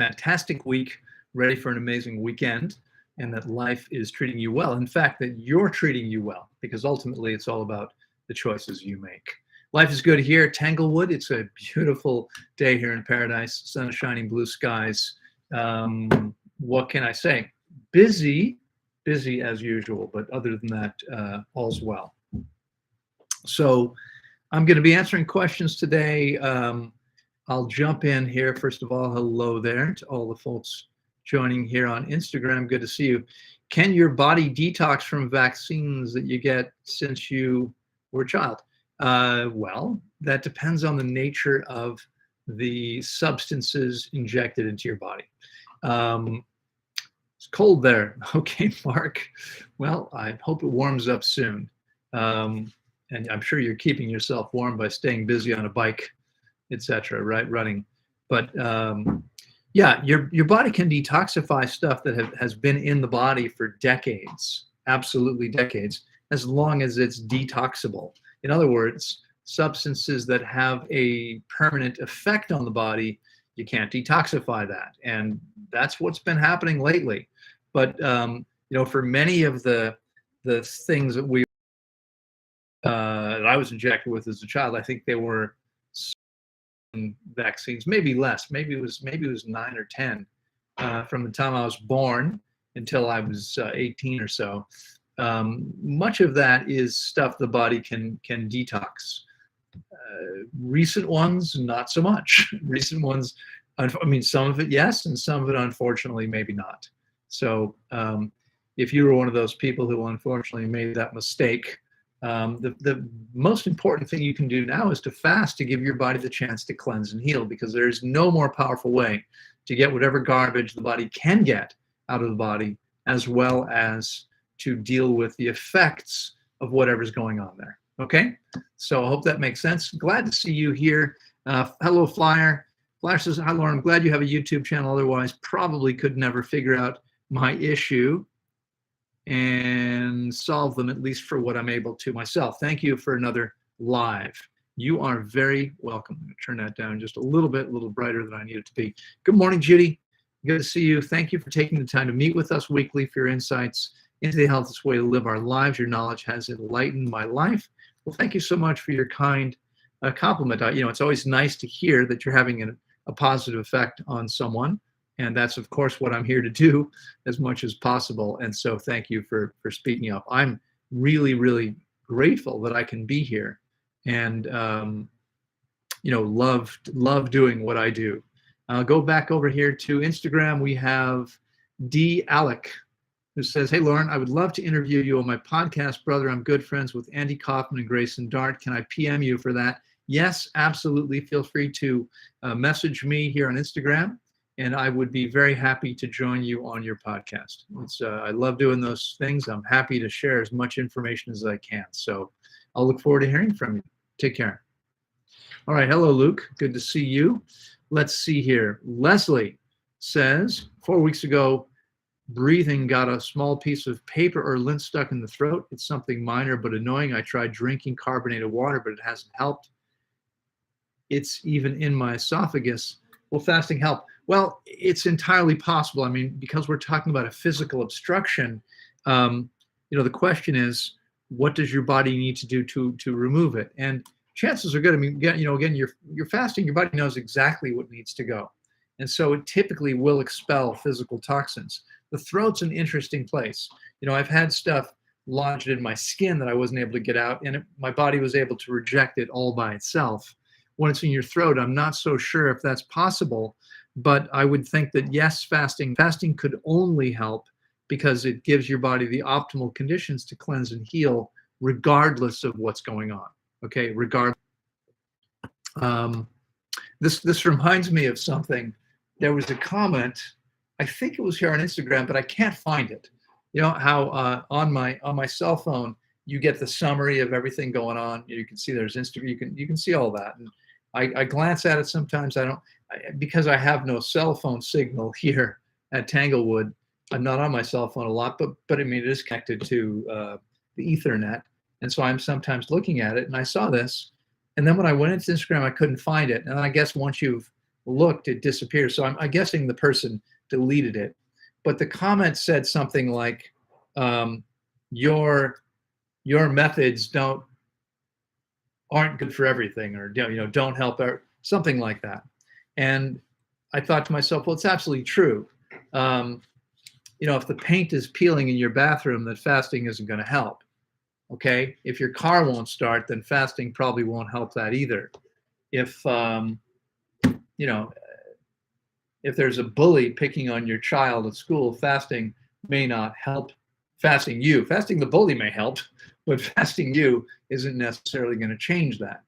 fantastic week, ready for an amazing weekend, and that life is treating you well. In fact, that you're treating you well, because ultimately it's all about the choices you make. Life is good here at Tanglewood. It's a beautiful day here in paradise. Sun is shining, blue skies. What can I say? Busy as usual, but other than that, all's well. So I'm going to be answering questions today. I'll jump in here. First of all, hello there to all the folks joining here on Instagram. Good to see you. Can your body detox from vaccines that you get since you were a child? Well, that depends on the nature of the substances injected into your body. It's cold there. Okay, Mark. Well, I hope it warms up soon. And I'm sure you're keeping yourself warm by staying busy on a bike, etc., right? Running. But yeah, your body can detoxify stuff that has been in the body for decades, absolutely decades, as long as it's detoxable. In other words, substances that have a permanent effect on the body, you can't detoxify that. And that's what's been happening lately. But for many of the things that I was injected with as a child, I think they were vaccines, maybe less, maybe it was 9 or 10 from the time I was born until I was 18 or so. Much of that is stuff the body can detox. Recent ones, not so much. Recent ones, I mean, some of it yes, and some of it unfortunately maybe not. So if you were one of those people who unfortunately made that mistake, the most important thing you can do now is to fast, to give your body the chance to cleanse and heal, because there's no more powerful way to get whatever garbage the body can get out of the body, as well as to deal with the effects of whatever's going on there. Okay, so I hope that makes sense. Glad to see you here. Hello, Flyer. Flyer says, hi, Loren. I'm glad you have a YouTube channel. Otherwise, probably could never figure out my issue and solve them, at least for what I'm able to myself. Thank you for another live. You are very welcome. I'm going to turn that down just a little bit, a little brighter than I need it to be. Good morning, Judy. Good to see you. Thank you for taking the time to meet with us weekly for your insights into the healthiest way to live our lives. Your knowledge has enlightened my life. Well, thank you so much for your kind compliment. It's always nice to hear that you're having a positive effect on someone. And that's, of course, what I'm here to do as much as possible. And so thank you for speaking up. I'm really, really grateful that I can be here and, love doing what I do. I'll go back over here to Instagram. We have D. Alec, who says, hey, Loren, I would love to interview you on my podcast, brother. I'm good friends with Andy Kaufman and Grayson Dart. Can I PM you for that? Yes, absolutely. Feel free to message me here on Instagram, and I would be very happy to join you on your podcast. I love doing those things. I'm happy to share as much information as I can. So I'll look forward to hearing from you. Take care. All right. Hello, Luke. Good to see you. Let's see here. Leslie says, 4 weeks ago, breathing got a small piece of paper or lint stuck in the throat. It's something minor but annoying. I tried drinking carbonated water, but it hasn't helped. It's even in my esophagus. Will fasting help? Well, it's entirely possible. I mean, because we're talking about a physical obstruction, the question is, what does your body need to do to remove it? And chances are good. I mean, again, you're fasting, your body knows exactly what needs to go. And so it typically will expel physical toxins. The throat's an interesting place. I've had stuff lodged in my skin that I wasn't able to get out, and my body was able to reject it all by itself. When it's in your throat, I'm not so sure if that's possible, but I would think that yes, fasting could only help because it gives your body the optimal conditions to cleanse and heal regardless of what's going on. Okay, this reminds me of something. There was a comment, I think it was here on Instagram, but I can't find it. You know how on my cell phone you get the summary of everything going on. You can see there's Instagram. You can see all that. And I glance at it sometimes. Because I have no cell phone signal here at Tanglewood. I'm not on my cell phone a lot, but I mean it is connected to the Ethernet, and so I'm sometimes looking at it. And I saw this, and then when I went into Instagram, I couldn't find it. And I guess once you've looked, it disappears. So I'm guessing the person deleted it. But the comment said something like, your methods aren't good for everything, or don't help, or something like that. And I thought to myself, well, it's absolutely true. If the paint is peeling in your bathroom, then fasting isn't going to help. Okay, if your car won't start, then fasting probably won't help that either. If if there's a bully picking on your child at school, fasting may not help. Fasting the bully may help, but fasting you isn't necessarily going to change that.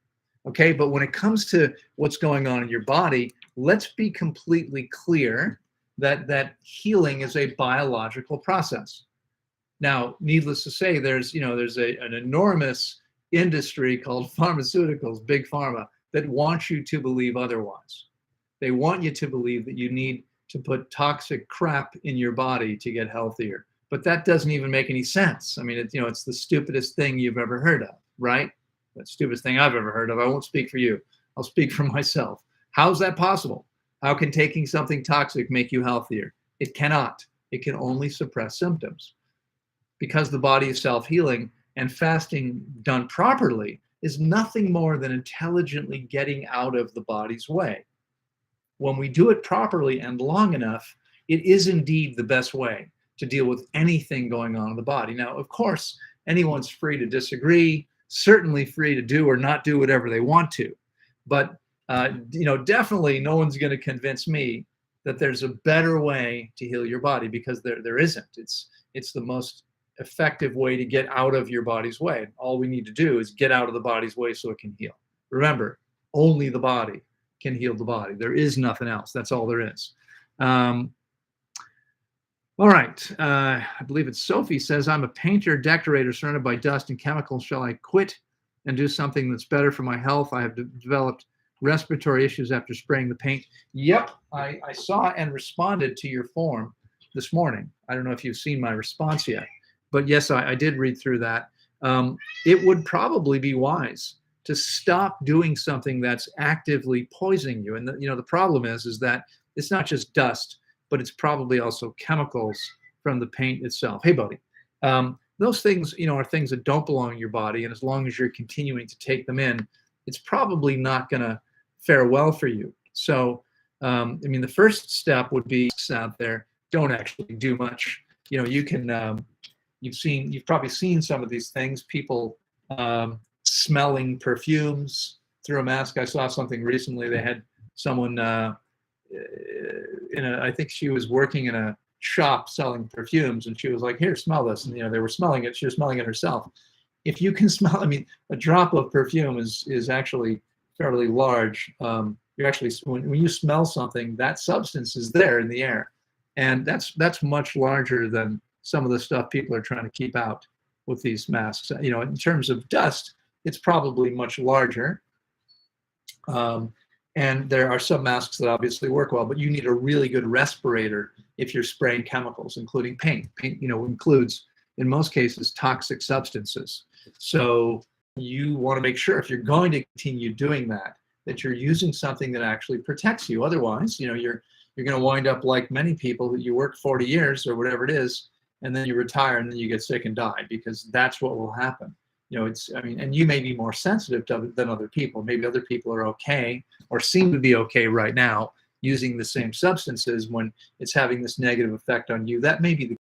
Okay, but when it comes to what's going on in your body, let's be completely clear that healing is a biological process. Now, needless to say, there's an enormous industry called pharmaceuticals, big pharma, that wants you to believe otherwise. They want you to believe that you need to put toxic crap in your body to get healthier. But that doesn't even make any sense. I mean, it's the stupidest thing you've ever heard of, right? The stupidest thing I've ever heard of. I won't speak for you. I'll speak for myself. How's that possible? How can taking something toxic make you healthier? It cannot. It can only suppress symptoms. Because the body is self-healing, and fasting done properly is nothing more than intelligently getting out of the body's way. When we do it properly and long enough, it is indeed the best way to deal with anything going on in the body. Now, of course, anyone's free to disagree, certainly free to do or not do whatever they want to. But definitely no one's going to convince me that there's a better way to heal your body, because there isn't. It's the most effective way to get out of your body's way. All we need to do is get out of the body's way so it can heal. Remember, only the body can heal the body. There is nothing else. That's all there is. All right. I believe it's Sophie says, I'm a painter, decorator surrounded by dust and chemicals. Shall I quit and do something that's better for my health? I have developed respiratory issues after spraying the paint. Yep. I saw and responded to your form this morning. I don't know if you've seen my response yet, but yes, I did read through that. It would probably be wise to stop doing something that's actively poisoning you. And the problem is that it's not just dust, but it's probably also chemicals from the paint itself. Hey, buddy, those things, are things that don't belong in your body. And as long as you're continuing to take them in, it's probably not going to fare well for you. So, the first step would be out there, don't actually do much. You can, you've probably seen some of these things, people smelling perfumes through a mask. I saw something recently. They had someone I think she was working in a shop selling perfumes, and she was like, here, smell this. And they were smelling it. She was smelling it herself. If you can smell, a drop of perfume is actually fairly large. You're actually, when you smell something, that substance is there in the air. And that's much larger than some of the stuff people are trying to keep out with these masks. In terms of dust, it's probably much larger. And there are some masks that obviously work well, but you need a really good respirator if you're spraying chemicals, including paint. Paint, includes, in most cases, toxic substances. So you want to make sure, if you're going to continue doing that you're using something that actually protects you. Otherwise, you're going to wind up like many people that you work 40 years or whatever it is, and then you retire and then you get sick and die, because that's what will happen. And you may be more sensitive than other people. Maybe other people are okay or seem to be okay right now using the same substances when it's having this negative effect on you. That may be the case.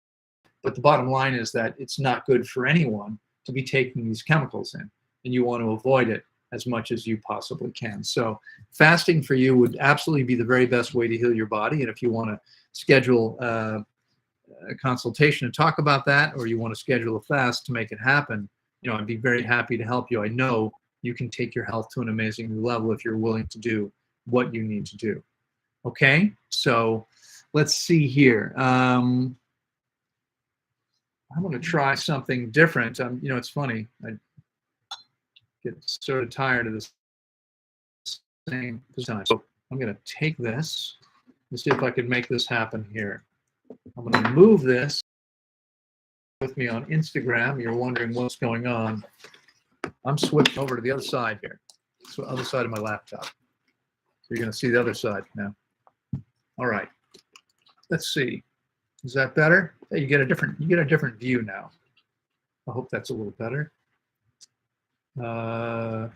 But the bottom line is that it's not good for anyone to be taking these chemicals in, and you want to avoid it as much as you possibly can. So fasting for you would absolutely be the very best way to heal your body. And if you want to schedule a consultation to talk about that, or you want to schedule a fast to make it happen, I'd be very happy to help you. I know you can take your health to an amazing new level if you're willing to do what you need to do. Okay, so let's see here. I'm going to try something different. It's funny. I get sort of tired of this same design. So I'm going to take this and see if I can make this happen here. I'm going to move this with me on Instagram. You're wondering what's going on. I'm switching over to the other side here. So other side of my laptop. You're going to see the other side now. All right. Let's see. Is that better? You get a different view now. I hope that's a little better. I'm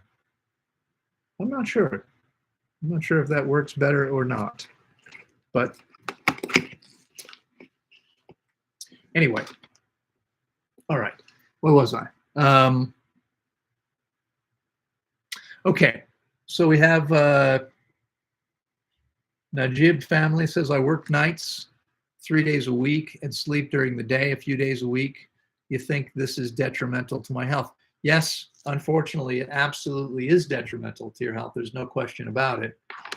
not sure. I'm not sure if that works better or not. But anyway. All right. Where was I? Okay. So we have Najib family says, I work nights 3 days a week and sleep during the day a few days a week. You think this is detrimental to my health? Yes, unfortunately, it absolutely is detrimental to your health. There's no question about it.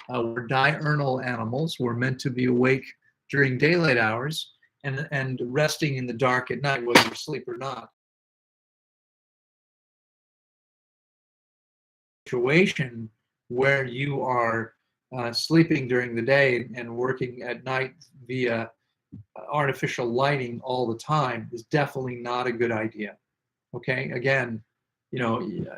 We're diurnal animals. We're meant to be awake during daylight hours and resting in the dark at night, whether you sleep or not. Situation where you are sleeping during the day and working at night via artificial lighting all the time is definitely not a good idea. Okay, again,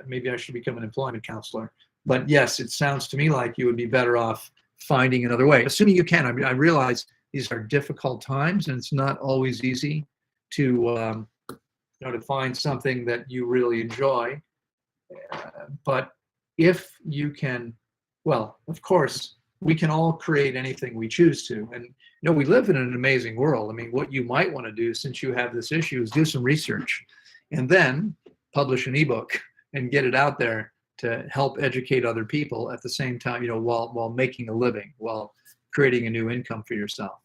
maybe I should become an employment counselor, but yes, it sounds to me like you would be better off finding another way, assuming you can. I mean, I realize these are difficult times and it's not always easy to to find something that you really enjoy, but if you can, well, of course, we can all create anything we choose to. And we live in an amazing world. I mean, what you might want to do, since you have this issue, is do some research and then publish an ebook and get it out there to help educate other people at the same time, while making a living, while creating a new income for yourself.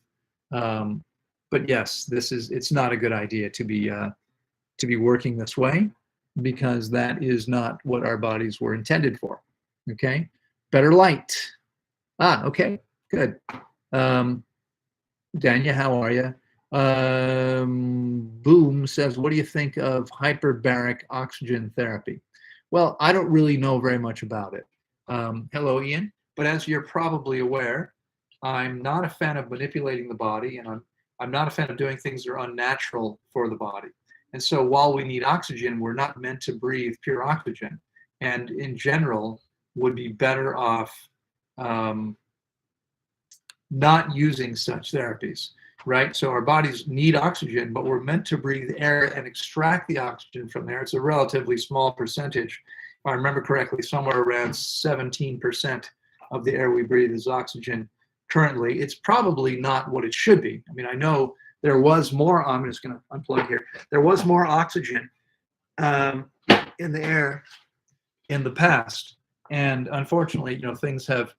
But yes, it's not a good idea to be working this way, because that is not what our bodies were intended for. Okay, better light. Okay, good. Danya, how are you? Boom says, what do you think of hyperbaric oxygen therapy? Well, I don't really know very much about it. Hello, Ian. But as you're probably aware, I'm not a fan of manipulating the body, and I'm not a fan of doing things that are unnatural for the body. And so while we need oxygen, we're not meant to breathe pure oxygen, and in general would be better off not using such therapies, right? So our bodies need oxygen, but we're meant to breathe air and extract the oxygen from there. It's a relatively small percentage. If I remember correctly, somewhere around 17% of the air we breathe is oxygen currently. It's probably not what it should be. I mean, I know there was more, I'm just going to unplug here. There was more oxygen in the air in the past. And unfortunately, things have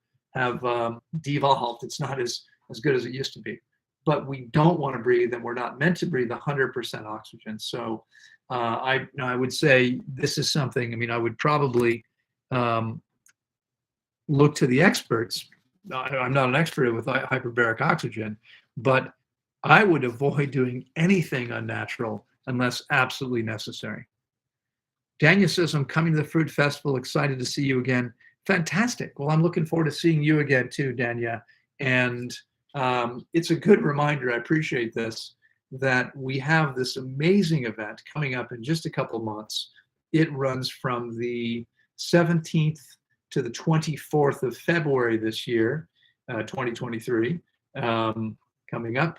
devolved. It's not as good as it used to be. But we don't want to breathe, and we're not meant to breathe 100% oxygen. So I would say this is something, I mean, I would probably look to the experts. I'm not an expert with hyperbaric oxygen, but I would avoid doing anything unnatural unless absolutely necessary. Daniel says, I'm coming to the Fruit Festival, excited to see you again. Fantastic. Well, I'm looking forward to seeing you again too, Dania. And it's a good reminder, I appreciate this, that we have this amazing event coming up in just a couple of months. It runs from the 17th to the 24th of February this year, 2023, coming up.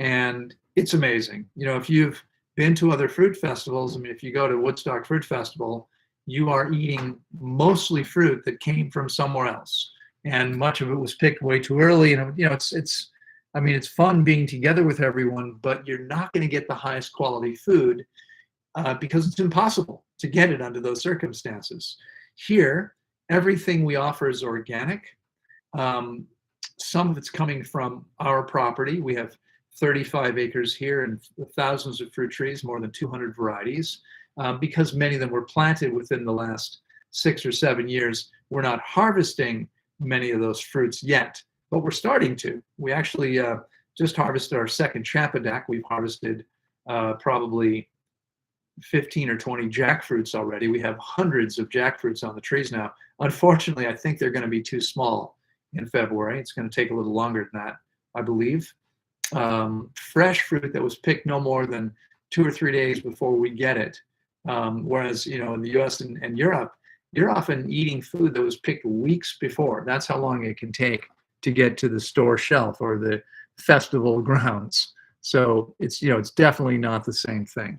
And it's amazing. If you've been to other fruit festivals, I mean, if you go to Woodstock Fruit Festival, you are eating mostly fruit that came from somewhere else. And much of it was picked way too early. And, it's fun being together with everyone, but you're not going to get the highest quality food because it's impossible to get it under those circumstances. Here, everything we offer is organic. Some of it's coming from our property. We have 35 acres here and thousands of fruit trees, more than 200 varieties, because many of them were planted within the last 6 or 7 years. We're not harvesting many of those fruits yet, but we're starting to. We actually just harvested our second Champadak. We've harvested probably 15 or 20 jackfruits already. We have hundreds of jackfruits on the trees now. Unfortunately, I think they're going to be too small in February. It's going to take a little longer than that, I believe. Fresh fruit that was picked no more than 2 or 3 days before we get it. Whereas, in the US and Europe, you're often eating food that was picked weeks before. That's how long it can take to get to the store shelf or the festival grounds. So it's definitely not the same thing.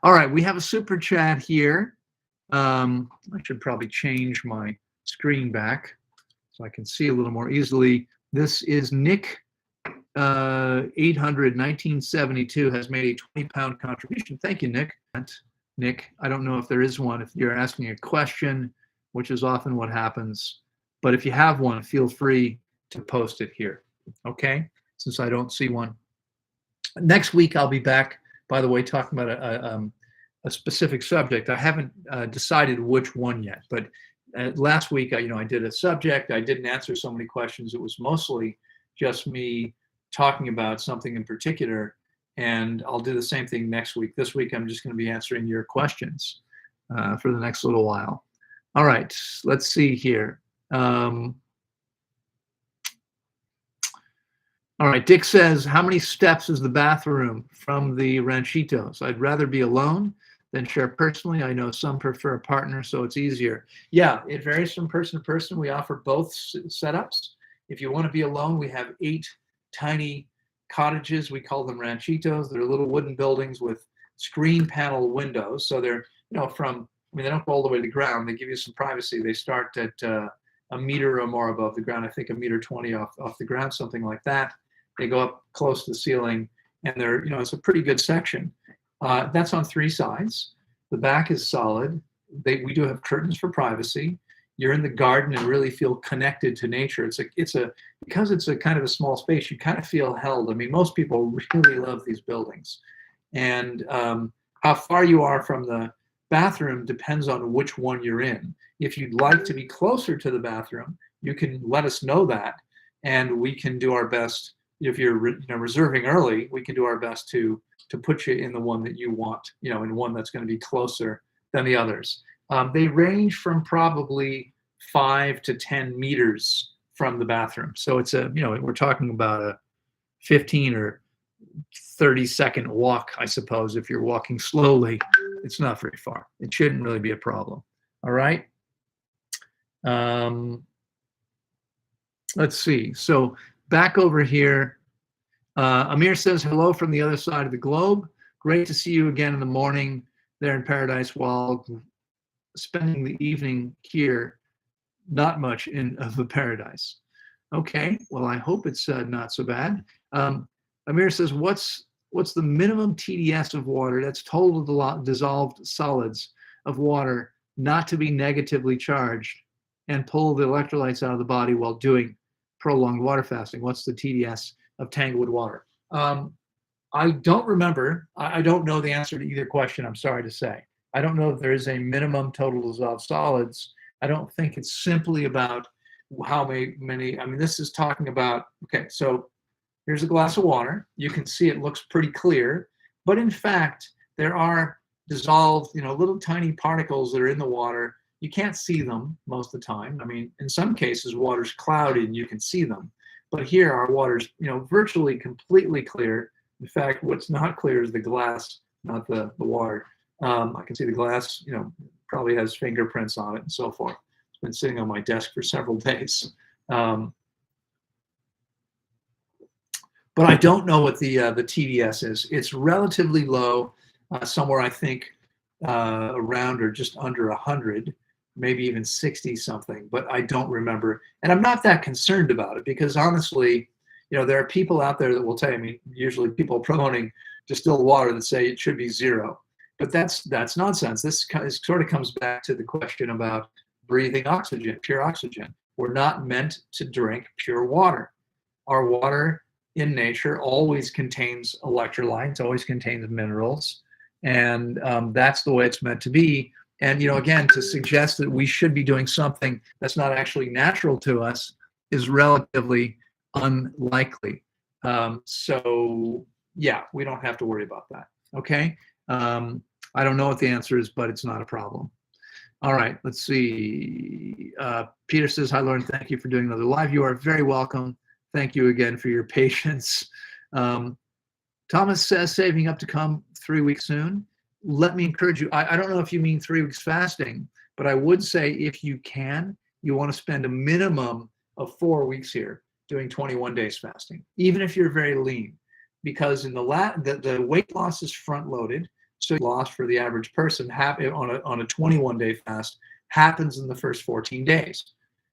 All right, we have a super chat here. I should probably change my screen back so I can see a little more easily. This is Nick 800 1972 has made a 20-pound contribution. Thank you, Nick. Nick, I don't know if there is one. If you're asking a question, which is often what happens, but if you have one, feel free to post it here. Okay, since I don't see one. Next week I'll be back, by the way, talking about a specific subject. I haven't decided which one yet, but last week I did a subject. I didn't answer so many questions. It was mostly just me talking about something in particular, and I'll do the same thing next week. This week I'm just going to be answering your questions for the next little while. All right, let's see here. All right, Dick says, how many steps is the bathroom from the ranchitos? I'd rather be alone than share personally. I know some prefer a partner, so it's easier. Yeah, it varies from person to person. We offer both setups. If you want to be alone, we have 8 tiny cottages. We call them ranchitos. They're little wooden buildings with screen panel windows. So they're, they don't go all the way to the ground. They give you some privacy. They start at a meter or more above the ground. I think 1.20 meters off the ground, something like that. They go up close to the ceiling, and they're, it's a pretty good section. That's on 3 sides. The back is solid. We do have curtains for privacy. You're in the garden and really feel connected to nature. Because it's a kind of a small space, you kind of feel held. I mean, most people really love these buildings. And how far you are from the bathroom depends on which one you're in. If you'd like to be closer to the bathroom, you can let us know that, and we can do our best. If you're reserving early, we can do our best to put you in the one that you want, in one that's going to be closer than the others. They range from probably 5 to 10 meters from the bathroom. So it's we're talking about a 15 or 30-second walk, I suppose. If you're walking slowly, it's not very far. It shouldn't really be a problem. All right. Let's see. So back over here, Amir says, hello from the other side of the globe. Great to see you again in the morning there in paradise while spending the evening here. Not much of a paradise. Okay, well, I hope it's not so bad. Amir says, what's the minimum TDS of water, that's total dissolved solids of water, not to be negatively charged and pull the electrolytes out of the body while doing prolonged water fasting? What's the TDS of Tanglewood water? I don't remember. I don't know the answer to either question, I'm sorry to say. I don't know if there is a minimum total dissolved solids. I don't think it's simply about how many, this is talking about, okay, so here's a glass of water. You can see it looks pretty clear, but in fact, there are dissolved, little tiny particles that are in the water. You can't see them most of the time. In some cases, water's cloudy and you can see them. But here, our water's, virtually completely clear. In fact, what's not clear is the glass, not the water. I can see the glass, probably has fingerprints on it and so forth. It's been sitting on my desk for several days. But I don't know what the TDS is. It's relatively low, somewhere I think around or just under 100, maybe even 60 something, but I don't remember. And I'm not that concerned about it because honestly, there are people out there that will tell you, usually people promoting distilled water that say it should be 0. But that's nonsense. This sort of comes back to the question about breathing oxygen, pure oxygen. We're not meant to drink pure water. Our water in nature always contains electrolytes, always contains minerals, and that's the way it's meant to be. And again, to suggest that we should be doing something that's not actually natural to us is relatively unlikely. So yeah, we don't have to worry about that. Okay. I don't know what the answer is, but it's not a problem. All right, let's see. Peter says, hi, Loren. Thank you for doing another live. You are very welcome. Thank you again for your patience. Thomas says, saving up to come 3 weeks soon. Let me encourage you. I don't know if you mean 3 weeks fasting, But I would say if you can, you want to spend a minimum of 4 weeks here doing 21 days fasting, even if you're very lean, because in the weight loss is front loaded. So loss for the average person on a 21-day fast happens in the first 14 days.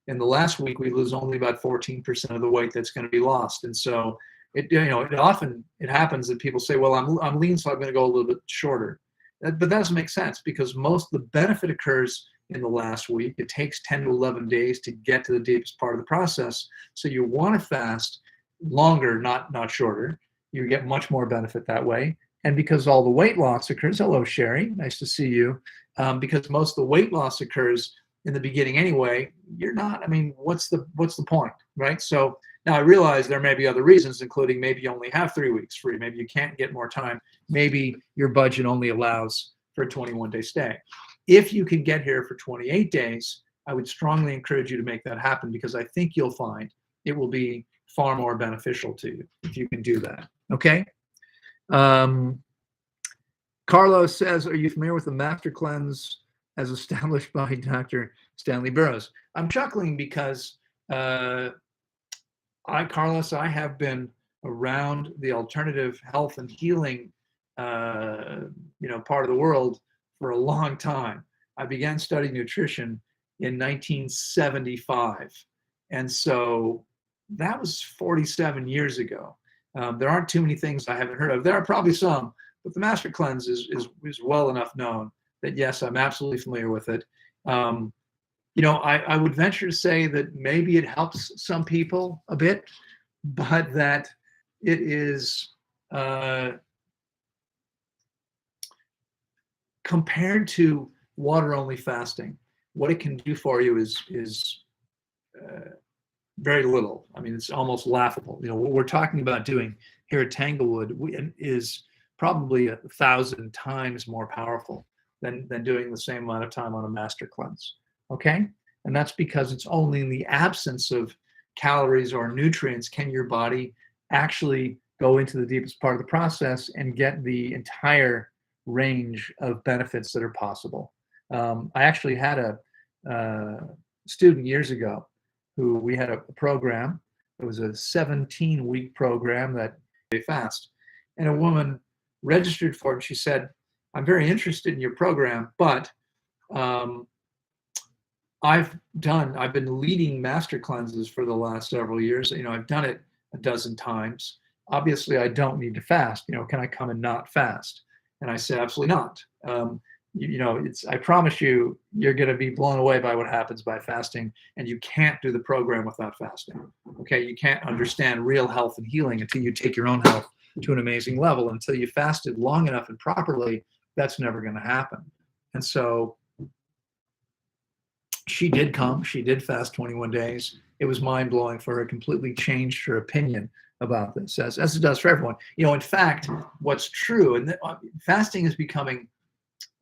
In the last week, we lose only about 14% of the weight that's going to be lost. And so it often happens that people say, well, I'm lean, so I'm going to go a little bit shorter. But that doesn't make sense, because most of the benefit occurs in the last week. It takes 10 to 11 days to get to the deepest part of the process. So you want to fast longer, not shorter. You get much more benefit that way. And because all the weight loss occurs, hello, Sherry, nice to see you. Because most of the weight loss occurs in the beginning anyway, what's the point, right? So now I realize there may be other reasons, including maybe you only have 3 weeks free. Maybe you can't get more time. Maybe your budget only allows for a 21-day stay. If you can get here for 28 days, I would strongly encourage you to make that happen, because I think you'll find it will be far more beneficial to you if you can do that. Okay. Carlos says, are you familiar with the Master Cleanse as established by Dr. Stanley Burroughs? I'm chuckling because Carlos, I have been around the alternative health and healing part of the world for a long time. I began studying nutrition in 1975. And so that was 47 years ago. There aren't too many things I haven't heard of. There are probably some, but the Master Cleanse is well enough known that, yes, I'm absolutely familiar with it. I would venture to say that maybe it helps some people a bit, but that it is compared to water-only fasting, what it can do for you is very little. I mean, it's almost laughable. What we're talking about doing here at Tanglewood is probably 1,000 times more powerful than doing the same amount of time on a Master Cleanse. Okay? And that's because it's only in the absence of calories or nutrients can your body actually go into the deepest part of the process and get the entire range of benefits that are possible. I actually had a student years ago who we had a program. It was a 17-week program that they fast. And a woman registered for it. She said, I'm very interested in your program, but I've been leading Master Cleanses for the last several years. I've done it a dozen times. Obviously, I don't need to fast. Can I come and not fast? And I said, absolutely not. I promise you, you're going to be blown away by what happens by fasting, and you can't do the program without fasting. Okay, you can't understand real health and healing until you take your own health to an amazing level. Until you fasted long enough and properly, that's never going to happen. And so she did come. She did fast 21 days. It was mind-blowing for her. Completely changed her opinion about this, as it does for everyone. In fact, what's true, and fasting is becoming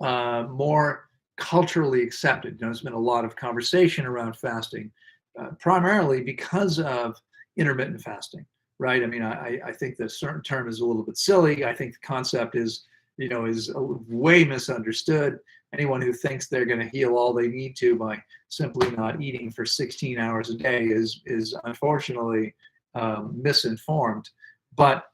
more culturally accepted. There's been a lot of conversation around fasting, primarily because of intermittent fasting, right? I think the certain term is a little bit silly. I think the concept is way misunderstood. Anyone who thinks they're going to heal all they need to by simply not eating for 16 hours a day is unfortunately misinformed. But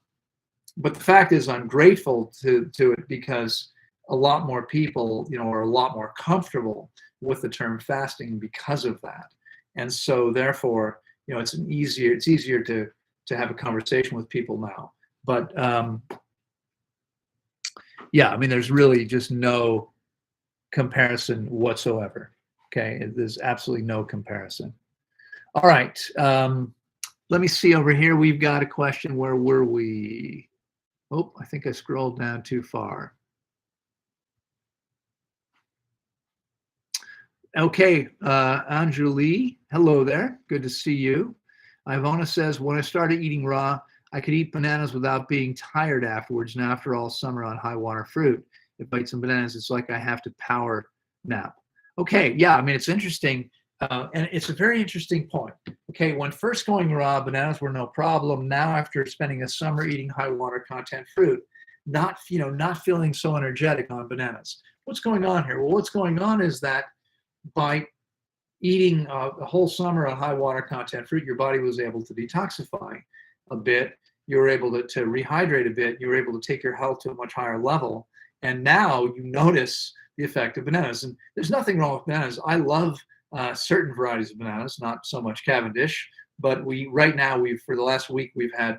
the fact is, I'm grateful to it, because a lot more people, are a lot more comfortable with the term fasting because of that. And so therefore, it's easier to have a conversation with people now. But there's really just no comparison whatsoever. Okay, there's absolutely no comparison. All right, let me see over here. We've got a question. Where were we? Oh, I think I scrolled down too far. Okay, Anjali, hello there. Good to see you. Ivona says, when I started eating raw, I could eat bananas without being tired afterwards. And after all summer on high water fruit, if I eat some bananas, it's like I have to power nap. Okay, yeah, it's interesting. And it's a very interesting point. Okay, when first going raw, bananas were no problem. Now, after spending a summer eating high water content fruit, not feeling so energetic on bananas. What's going on here? Well, what's going on is that by eating a whole summer of high water content fruit, your body was able to detoxify a bit. You were able to rehydrate a bit. You were able to take your health to a much higher level. And now you notice the effect of bananas. And there's nothing wrong with bananas. I love certain varieties of bananas, not so much Cavendish. But right now, for the last week, we've had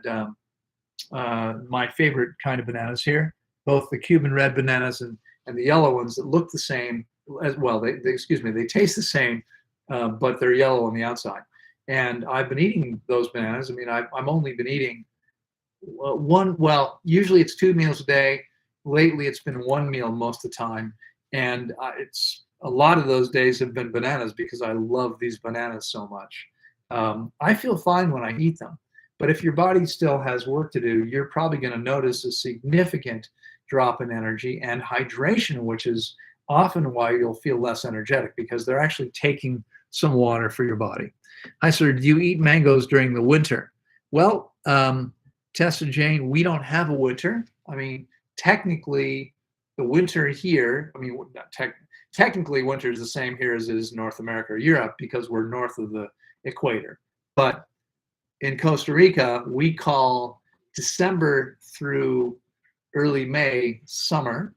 my favorite kind of bananas here, both the Cuban red bananas and the yellow ones that look the same as well. They taste the same, but they're yellow on the outside. And I've been eating those bananas. I mean, I've only been eating usually it's 2 meals a day. Lately, it's been 1 meal most of the time. And it's a lot of those days have been bananas because I love these bananas so much. I feel fine when I eat them. But if your body still has work to do, you're probably going to notice a significant drop in energy and hydration, which is often why you'll feel less energetic because they're actually taking some water for your body. Hi, sir. Do you eat mangoes during the winter? Well, Tessa Jane, we don't have a winter. I mean, technically, the winter here, I mean, technically winter is the same here as it is North America or Europe because we're north of the equator. But in Costa Rica, we call December through early May summer,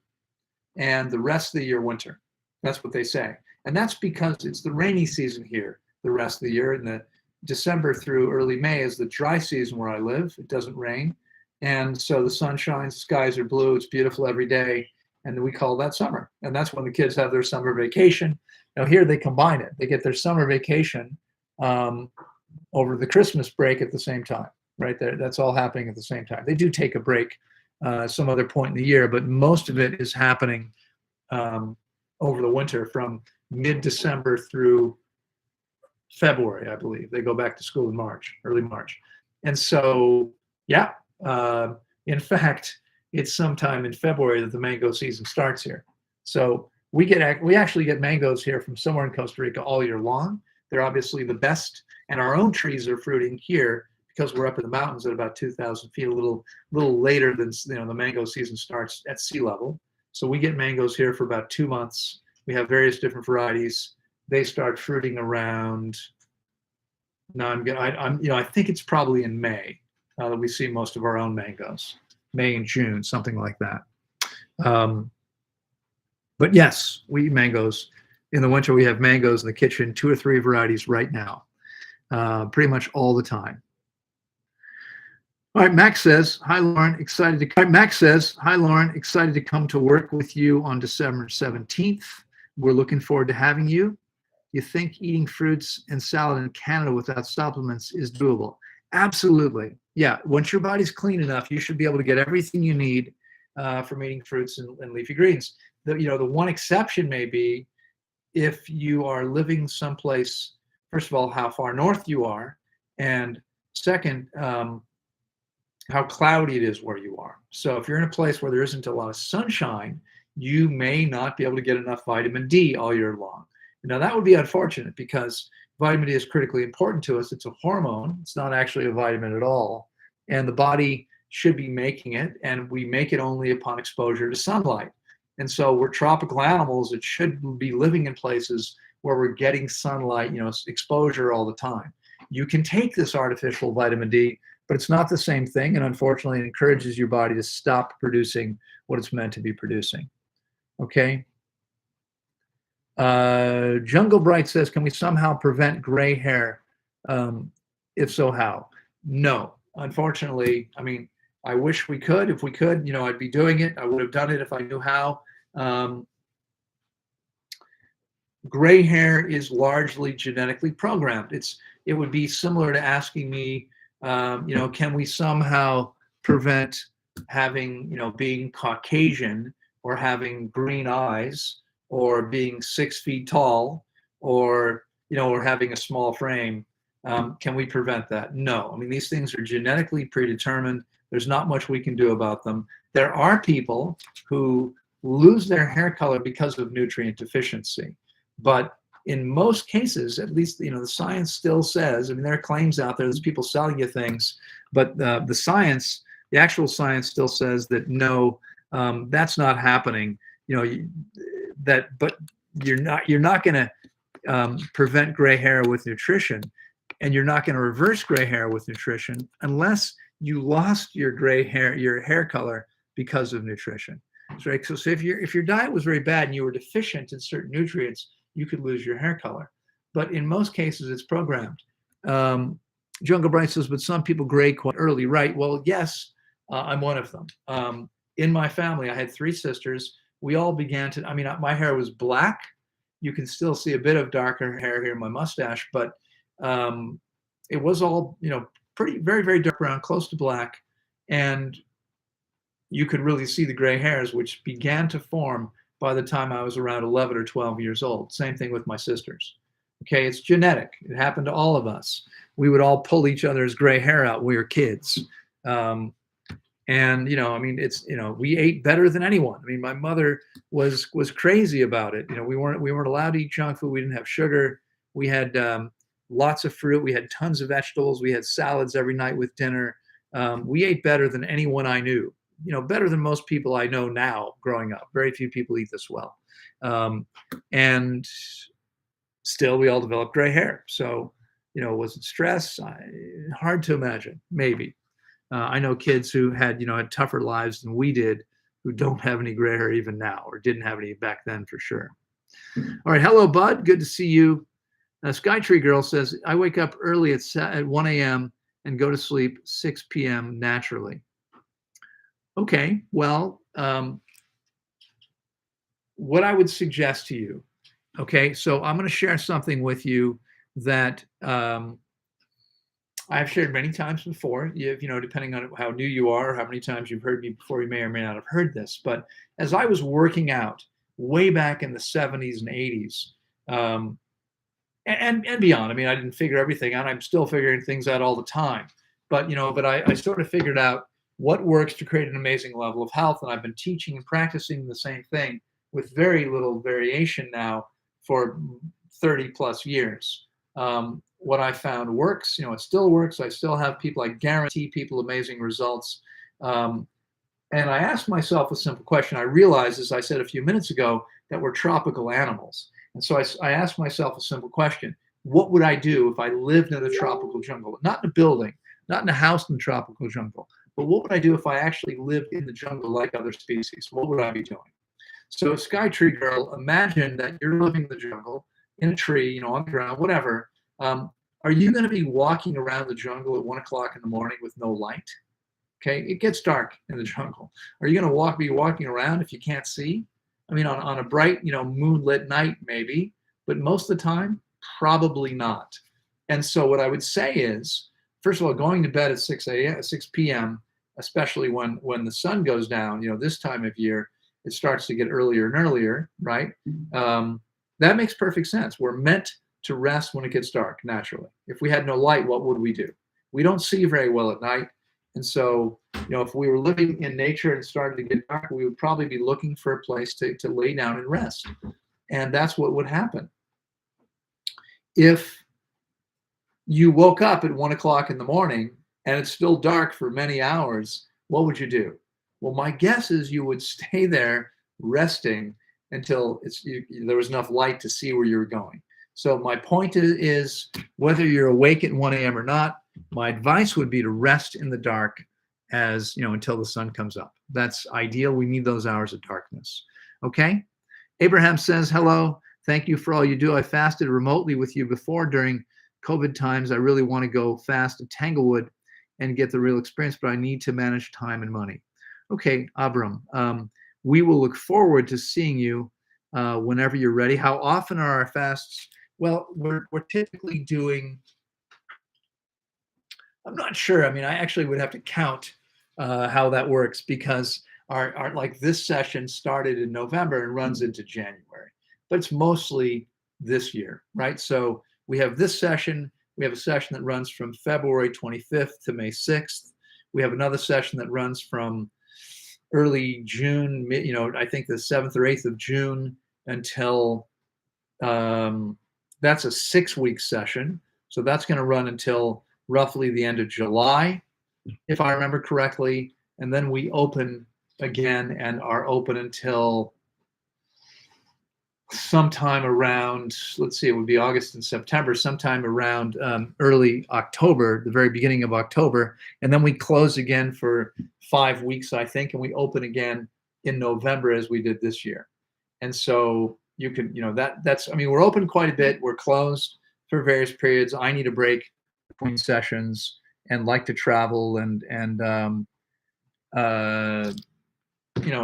and the rest of the year winter. That's what they say. And that's because it's the rainy season here the rest of the year. And the December through early May is the dry season where I live. It doesn't rain. And so the sun shines, the skies are blue, it's beautiful every day. And we call that summer. And that's when the kids have their summer vacation. Now here they combine it. They get their summer vacation over the Christmas break at the same time, right there. That's all happening at the same time. They do take a break some other point in the year, but most of it is happening over the winter from mid-December through February, I believe. They go back to school in March, early March. And so, yeah, in fact, it's sometime in February that the mango season starts here. So we actually get mangoes here from somewhere in Costa Rica all year long. They're obviously the best, and our own trees are fruiting here because we're up in the mountains at about 2,000 feet, a little later than the mango season starts at sea level. So we get mangoes here for about 2 months. We have various different varieties. They start fruiting around. I think it's probably in May that we see most of our own mangoes. May and June, something like that. But yes, we eat mangoes. In the winter, we have mangoes in the kitchen, 2 or 3 varieties right now, pretty much all the time. All right, Max says, hi, Loren, excited to come to work with you on December 17th. We're looking forward to having you. You think eating fruits and salad in Canada without supplements is doable? Absolutely. Yeah, once your body's clean enough, you should be able to get everything you need from eating fruits and leafy greens. The one exception may be if you are living someplace, first of all, how far north you are, and second, how cloudy it is where you are. So if you're in a place where there isn't a lot of sunshine, you may not be able to get enough vitamin D all year long. Now that would be unfortunate because vitamin D is critically important to us. It's a hormone. It's not actually a vitamin at all. And the body should be making it, and we make it only upon exposure to sunlight. And so we're tropical animals that should be living in places where we're getting sunlight, exposure all the time. You can take this artificial vitamin D, but it's not the same thing. And unfortunately, it encourages your body to stop producing what it's meant to be producing. Okay. Jungle Bright says, can we somehow prevent gray hair? If so, how? No, unfortunately. I mean, I wish we could. If we could, I'd be doing it. I would have done it if I knew how. Gray hair is largely genetically programmed. It would be similar to asking me, can we somehow prevent having, being Caucasian or having green eyes or being 6 feet tall or having a small frame? Can we prevent that? No. I mean, these things are genetically predetermined. There's not much we can do about them. There are people who lose their hair color because of nutrient deficiency. But in most cases, at least, the science still says, I mean, there are claims out there, there's people selling you things, but the actual science still says that no, that's not happening. But you're not going to prevent gray hair with nutrition, and you're not going to reverse gray hair with nutrition unless you lost your gray hair, your hair color, because of nutrition. Right. So if your diet was very bad and you were deficient in certain nutrients, you could lose your hair color. But in most cases, it's programmed. Jungle Bright says, but some people gray quite early. Right. Well, yes, I'm one of them. In my family, I had 3 sisters. We all began to, I mean, my hair was black. You can still see a bit of darker hair here in my mustache, but it was all, pretty, very, very dark brown, close to black. And you could really see the gray hairs, which began to form by the time I was around 11 or 12 years old. Same thing with my sisters. Okay, it's genetic. It happened to all of us. We would all pull each other's gray hair out when we were kids. And, it's, we ate better than anyone. I mean, my mother was crazy about it. We weren't allowed to eat junk food. We didn't have sugar. We had lots of fruit. We had tons of vegetables. We had salads every night with dinner. We ate better than anyone I knew. Better than most people I know now growing up. Very few people eat this well. And still, we all developed gray hair. So, was it stress? Hard to imagine, maybe. I know kids who had tougher lives than we did, who don't have any gray hair even now, or didn't have any back then for sure. All right. Hello, Bud. Good to see you. Skytree Girl says, I wake up early at 1 a.m. and go to sleep 6 p.m. naturally. Okay, well, what I would suggest to you, okay, so I'm going to share something with you that I've shared many times before. Depending on how new you are, or how many times you've heard me before, you may or may not have heard this. But as I was working out way back in the 70s and 80s, and beyond, I mean, I didn't figure everything out. I'm still figuring things out all the time. But I sort of figured out what works to create an amazing level of health. And I've been teaching and practicing the same thing with very little variation now for 30 plus years. What I found works, it still works. I still have people, I guarantee people amazing results. And I asked myself a simple question. I realized, as I said a few minutes ago, that we're tropical animals. And so I asked myself a simple question. What would I do if I lived in the tropical jungle? Not in a building, not in a house in the tropical jungle. But what would I do if I actually lived in the jungle like other species? What would I be doing? So, Skytree Girl, imagine that you're living in the jungle, in a tree, on the ground, whatever. Are you going to be walking around the jungle at 1 o'clock in the morning with no light? Okay, it gets dark in the jungle. Are you going to be walking around if you can't see? I mean, on a bright, moonlit night, maybe, but most of the time, probably not. And so, what I would say is, first of all, going to bed at 6 p.m., especially when the sun goes down, this time of year, it starts to get earlier and earlier, right? That makes perfect sense. We're meant to rest when it gets dark, naturally. If we had no light, what would we do? We don't see very well at night. And so, if we were living in nature and started to get dark, we would probably be looking for a place to lay down and rest. And that's what would happen. If you woke up at 1 o'clock in the morning and it's still dark for many hours, what would you do? Well, my guess is you would stay there resting until there was enough light to see where you were going. So my point is, whether you're awake at 1 a.m. or not, my advice would be to rest in the dark until the sun comes up. That's ideal. We need those hours of darkness. Okay? Abraham says, hello. Thank you for all you do. I fasted remotely with you before during COVID times. I really want to go fast at Tanglewood and get the real experience, but I need to manage time and money. Okay, Abram, we will look forward to seeing you whenever you're ready. How often are our fasts? Well, we're typically doing, I'm not sure. I mean, I actually would have to count how that works, because our like this session started in November and runs into January, but it's mostly this year, right? So we have this session. We have a session that runs from February 25th to May 6th. We have another session that runs from early June, I think the 7th or 8th of June until, that's a 6-week session. So that's going to run until roughly the end of July, if I remember correctly. And then we open again and are open until sometime around, let's see, it would be August and September, sometime around early October, the very beginning of October. And then we close again for 5 weeks, I think, and we open again in November as we did this year. And so you can, that's, I mean, we're open quite a bit. We're closed for various periods. I need a break between sessions and like to travel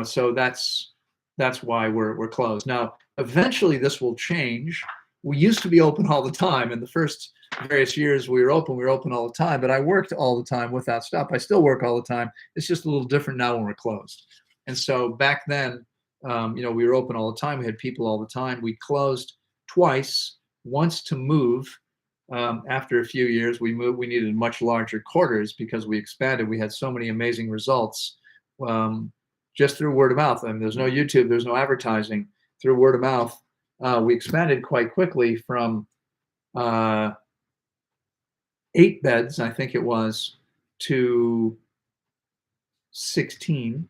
so that's why we're closed. Now, eventually this will change. We used to be open all the time. In the first various years we were open all the time, but I worked all the time without stop. I still work all the time. It's just a little different now when we're closed. And so back then, we were open all the time. We had people all the time. We closed twice, once to move. After a few years, we moved. We needed much larger quarters because we expanded. We had so many amazing results just through word of mouth. I mean, there's no YouTube, there's no advertising. Through word of mouth, we expanded quite quickly from 8 beds, I think it was, to 16,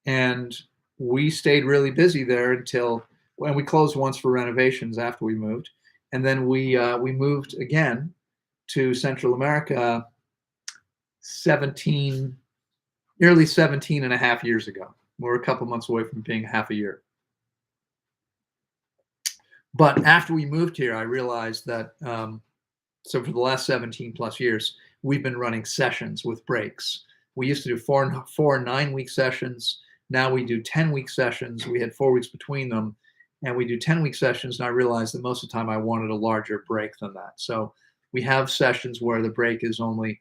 and we stayed really busy there until when we closed once for renovations after we moved. And then we moved again to Central America nearly 17 and a half years ago. We're a couple months away from being half a year. But after we moved here, I realized that, so for the last 17 plus years, we've been running sessions with breaks. We used to do 4 and 9-week sessions. Now we do 10-week sessions. We had 4 weeks between them. And we do 10-week sessions, and I realized that most of the time I wanted a larger break than that. So we have sessions where the break is only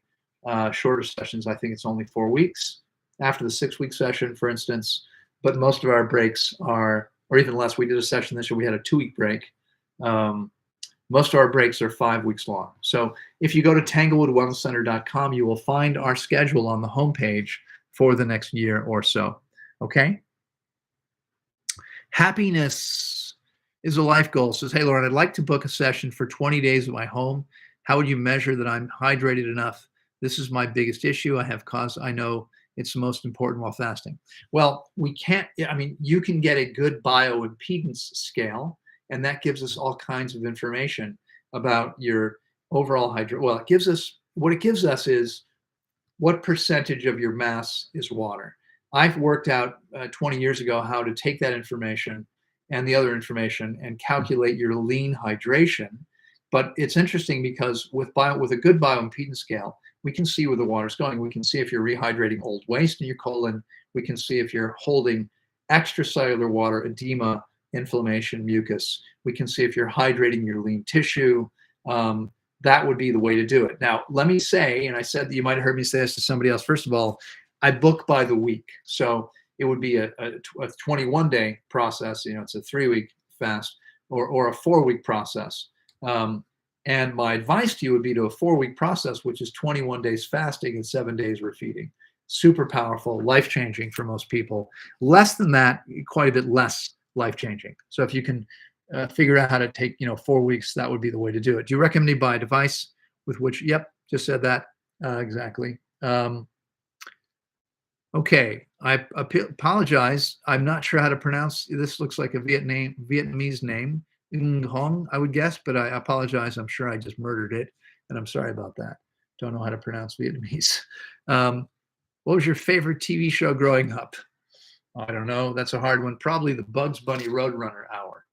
shorter sessions. I think it's only 4 weeks after the 6-week session, for instance. But most of our breaks are, or even less. We did a session this year. We had a 2-week break. Most of our breaks are 5 weeks long. So if you go to tanglewoodwellnesscenter.com, you will find our schedule on the homepage for the next year or so. Okay? Happiness is a life goal. Says, hey, Loren, I'd like to book a session for 20 days at my home. How would you measure that I'm hydrated enough? This is my biggest issue. I know it's the most important while fasting. Well, we can't, I mean, you can get a good bioimpedance scale, and that gives us all kinds of information about your overall hydration. Well, what it gives us is what percentage of your mass is water. I've worked out 20 years ago how to take that information and the other information and calculate your lean hydration. But it's interesting because with a good bioimpedance scale, we can see where the water's going. We can see if you're rehydrating old waste in your colon. We can see if you're holding extracellular water, edema, inflammation, mucus. We can see if you're hydrating your lean tissue. That would be the way to do it. Now, let me say, and I said that you might have heard me say this to somebody else. First of all, I book by the week. So it would be a 21-day process. It's a 3-week fast or a 4-week process. And my advice to you would be to a 4-week process, which is 21 days fasting and 7 days refeeding. Super powerful, life-changing for most people. Less than that, quite a bit less life-changing. So if you can figure out how to take 4 weeks, that would be the way to do it. Do you recommend me buy a device with which? Yep, just said that exactly. Okay, I apologize. I'm not sure how to pronounce this. Looks like a Vietnamese name, Ng Hong, I would guess, but I apologize. I'm sure I just murdered it, and I'm sorry about that. Don't know how to pronounce Vietnamese. What was your favorite TV show growing up? I don't know. That's a hard one. Probably the Bugs Bunny Roadrunner hour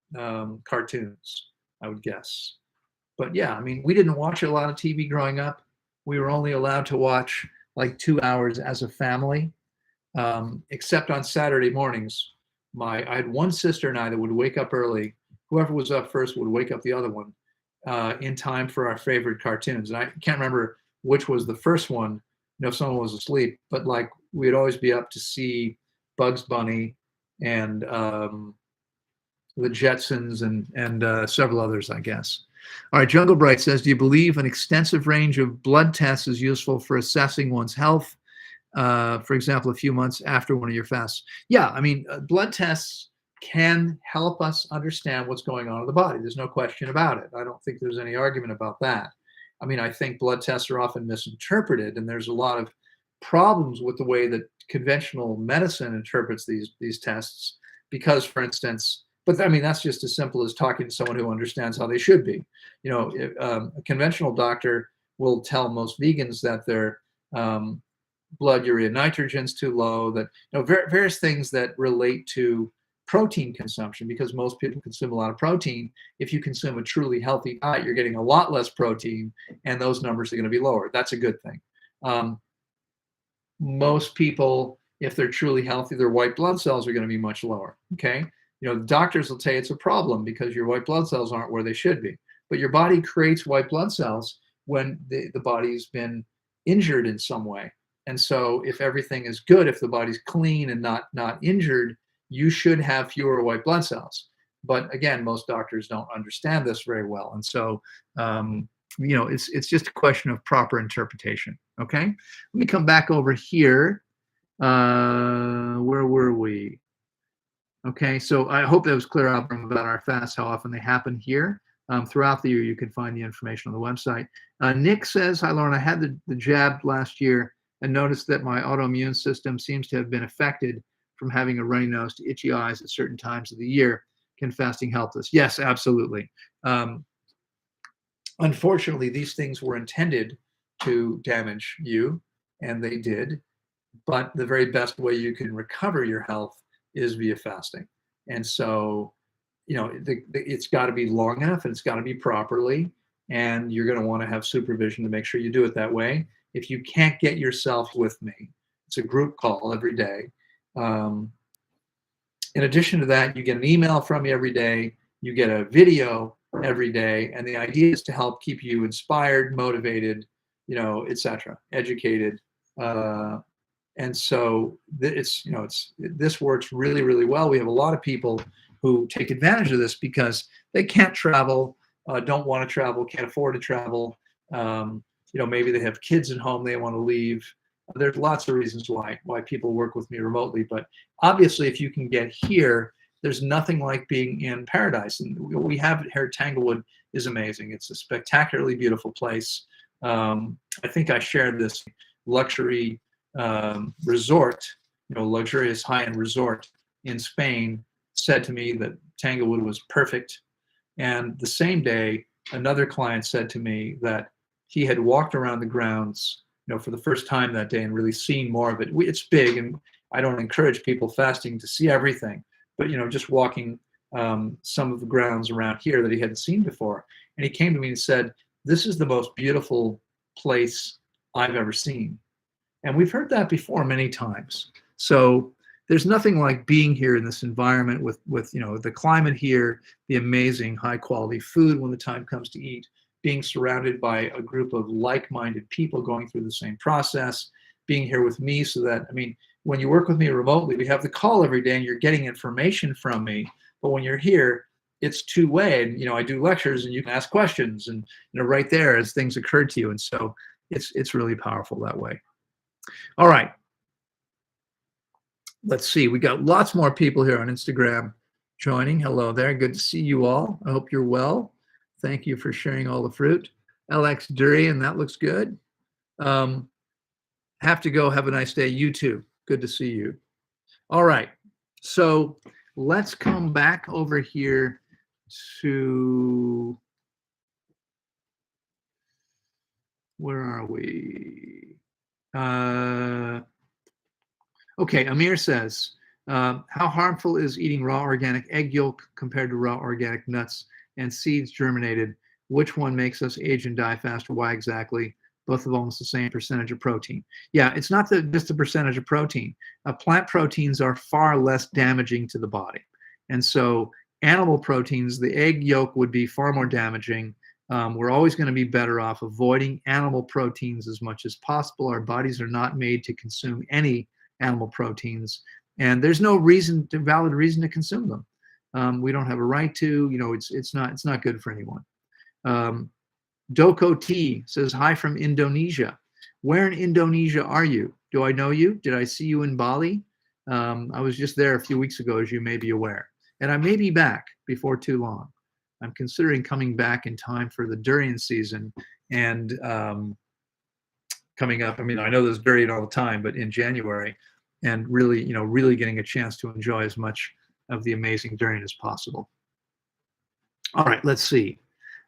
cartoons, I would guess. But yeah, I mean, we didn't watch a lot of TV growing up. We were only allowed to watch like 2 hours as a family. Except on Saturday mornings. I had one sister and I that would wake up early. Whoever was up first would wake up the other one in time for our favorite cartoons. And I can't remember which was the first one, if someone was asleep, but like we'd always be up to see Bugs Bunny and the Jetsons and several others, I guess. All right, Jungle Bright says, do you believe an extensive range of blood tests is useful for assessing one's health? For example, a few months after one of your fasts. Yeah, I mean, blood tests can help us understand what's going on in the body. There's no question about it. I don't think there's any argument about that. I mean, I think blood tests are often misinterpreted, and there's a lot of problems with the way that conventional medicine interprets these tests. Because, for instance, But I mean, that's just as simple as talking to someone who understands how they should be. You know, a conventional doctor will tell most vegans that their blood urea nitrogen's too low, that various things that relate to protein consumption, because most people consume a lot of protein. If you consume a truly healthy diet, you're getting a lot less protein, and those numbers are going to be lower. That's a good thing. Most people, if they're truly healthy, their white blood cells are going to be much lower. Okay, the doctors will tell you it's a problem because your white blood cells aren't where they should be. But your body creates white blood cells when the body's been injured in some way. And so if everything is good, if the body's clean and not injured, you should have fewer white blood cells. But again, most doctors don't understand this very well. And so, it's just a question of proper interpretation. Okay. Let me come back over here. Where were we? Okay. So I hope that was clear out about our fasts, how often they happen here. Throughout the year, you can find the information on the website. Nick says, hi, Loren, I had the jab last year and noticed that my autoimmune system seems to have been affected from having a runny nose to itchy eyes at certain times of the year. Can fasting help us? Yes, absolutely. Unfortunately, these things were intended to damage you, and they did. But the very best way you can recover your health is via fasting. And so, it's got to be long enough, and it's got to be properly, and you're going to want to have supervision to make sure you do it that way. If you can't get yourself with me, it's a group call every day. In addition to that, you get an email from me every day, you get a video every day, and the idea is to help keep you inspired, motivated, etc., educated. And so this works really, really well. We have a lot of people who take advantage of this because they can't travel, don't want to travel, can't afford to travel. Maybe they have kids at home they want to leave. There's lots of reasons why people work with me remotely. But obviously, if you can get here, there's nothing like being in paradise. And what we have here at Tanglewood is amazing. It's a spectacularly beautiful place. I think I shared this luxury resort, luxurious high-end resort in Spain, said to me that Tanglewood was perfect. And the same day, another client said to me that he had walked around the grounds, for the first time that day and really seen more of it. It's big, and I don't encourage people fasting to see everything, but just walking some of the grounds around here that he hadn't seen before. And he came to me and said, "This is the most beautiful place I've ever seen." And we've heard that before many times. So there's nothing like being here in this environment with the climate here, the amazing high quality food when the time comes to eat, being surrounded by a group of like-minded people going through the same process, being here with me so that, when you work with me remotely, we have the call every day and you're getting information from me. But when you're here, it's two-way. And, I do lectures and you can ask questions and, right there as things occur to you. And so it's really powerful that way. All right. Let's see. We got lots more people here on Instagram joining. Hello there. Good to see you all. I hope you're well. Thank you for sharing all the fruit. LX Durian, that looks good. Have to go. Have a nice day. You too. Good to see you. All right. So let's come back over here to, where are we? Okay, Amir says, how harmful is eating raw organic egg yolk compared to raw organic nuts and seeds germinated? Which one makes us age and die faster? Why exactly? Both of almost the same percentage of protein. Yeah, it's not just the percentage of protein. Plant proteins are far less damaging to the body. And so animal proteins, the egg yolk would be far more damaging. We're always going to be better off avoiding animal proteins as much as possible. Our bodies are not made to consume any animal proteins, and there's no valid reason to consume them. We don't have a right to. It's not good for anyone. Doko T says, hi from Indonesia. Where in Indonesia are you? Do I know you? Did I see you in Bali? I was just there a few weeks ago, as you may be aware. And I may be back before too long. I'm considering coming back in time for the durian season and coming up. I know there's durian all the time, but in January, and really getting a chance to enjoy as much of the amazing durian as possible. All right, let's see.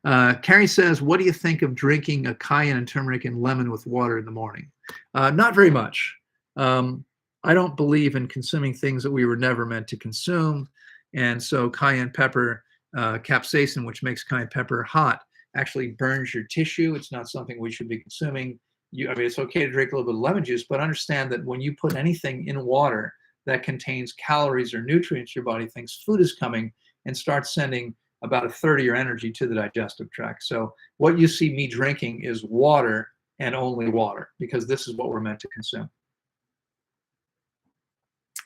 Carrie says, what do you think of drinking a cayenne and turmeric and lemon with water in the morning? Not very much. I don't believe in consuming things that we were never meant to consume. And so cayenne pepper, capsaicin, which makes cayenne pepper hot, actually burns your tissue. It's not something we should be consuming. I mean, it's okay to drink a little bit of lemon juice, but understand that when you put anything in water that contains calories or nutrients, your body thinks food is coming and starts sending about a third of your energy to the digestive tract. So what you see me drinking is water and only water, because this is what we're meant to consume.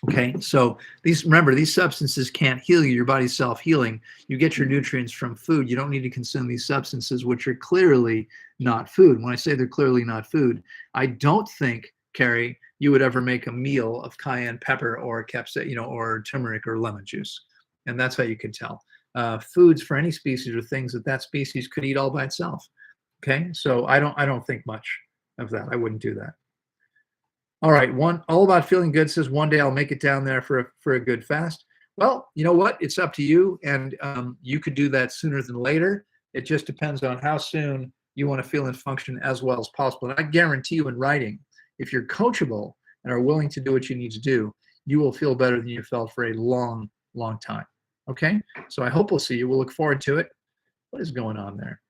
Okay, so remember, these substances can't heal you. Your body's self-healing. You get your nutrients from food. You don't need to consume these substances, which are clearly not food. When I say they're clearly not food, I don't think, Carrie, you would ever make a meal of cayenne pepper or capsaicin, or turmeric or lemon juice, and that's how you can tell. Foods for any species are things that species could eat all by itself. Okay, so I don't think much of that. I wouldn't do that. All right, All About Feeling Good says, one day I'll make it down there for a good fast. Well, you know what? It's up to you, and you could do that sooner than later. It just depends on how soon you want to feel and function as well as possible. And I guarantee you, in writing, if you're coachable and are willing to do what you need to do, you will feel better than you felt for a long, long time. Okay? So I hope we'll see you. We'll look forward to it. What is going on there?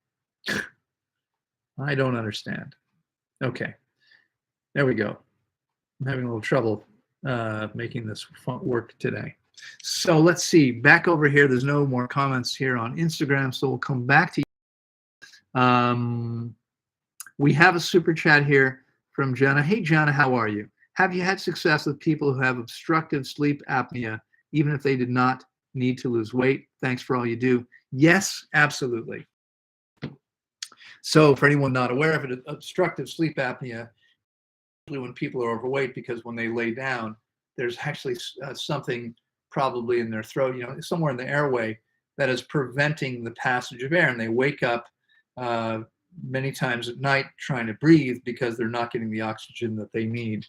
I don't understand. Okay. There we go. I'm having a little trouble making this work today. So let's see. Back over here, there's no more comments here on Instagram, so we'll come back to you. We have a super chat here from Jenna. Hey, Jenna, how are you? Have you had success with people who have obstructive sleep apnea, even if they did not need to lose weight? Thanks for all you do. Yes, absolutely. So for anyone not aware of it, obstructive sleep apnea, when people are overweight, because when they lay down, there's actually something probably in their throat, somewhere in the airway, that is preventing the passage of air, and they wake up many times at night trying to breathe because they're not getting the oxygen that they need.